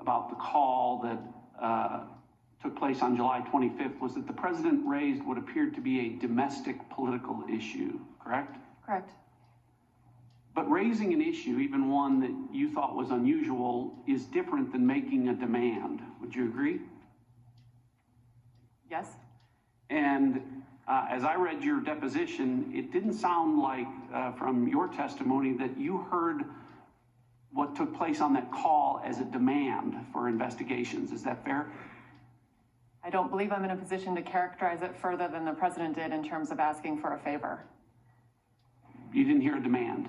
about the call that took place on July 25th was that the president raised what appeared to be a domestic political issue, correct? Correct. But raising an issue, even one that you thought was unusual, is different than making a demand. Would you agree? Yes. And as I read your deposition, it didn't sound like from your testimony that you heard what took place on that call as a demand for investigations. Is that fair? I don't believe I'm in a position to characterize it further than the president did in terms of asking for a favor. You didn't hear a demand?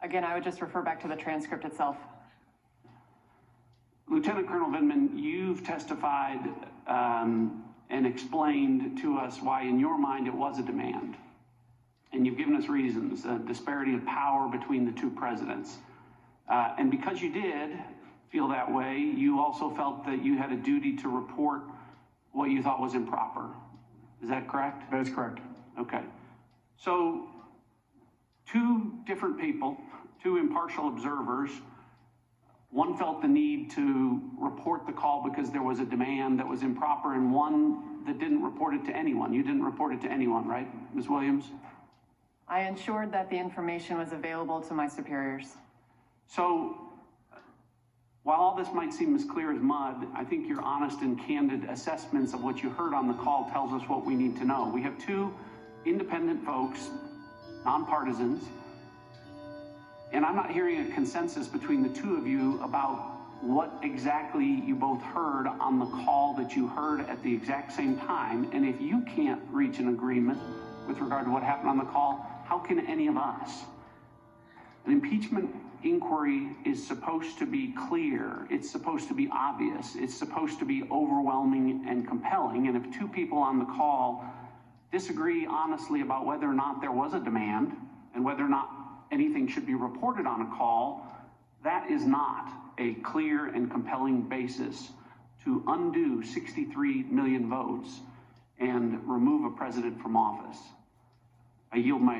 Again, I would just refer back to the transcript itself. Lieutenant Colonel Vindman, you've testified and explained to us why in your mind it was a demand. And you've given us reasons, a disparity of power between the two presidents. And because you did feel that way, you also felt that you had a duty to report what you thought was improper. Is that correct? That is correct. Okay. So, two different people, two impartial observers, one felt the need to report the call because there was a demand that was improper, and one that didn't report it to anyone. You didn't report it to anyone, right, Ms. Williams? I ensured that the information was available to my superiors. So, while all this might seem as clear as mud, I think your honest and candid assessments of what you heard on the call tells us what we need to know. We have two independent folks, nonpartisans, and I'm not hearing a consensus between the two of you about what exactly you both heard on the call that you heard at the exact same time. And if you can't reach an agreement with regard to what happened on the call, how can any of us? An impeachment inquiry is supposed to be clear. It's supposed to be obvious. It's supposed to be overwhelming and compelling. And if two people on the call disagree honestly about whether or not there was a demand and whether or not anything should be reported on a call, that is not a clear and compelling basis to undo 63 million votes and remove a president from office. I yield my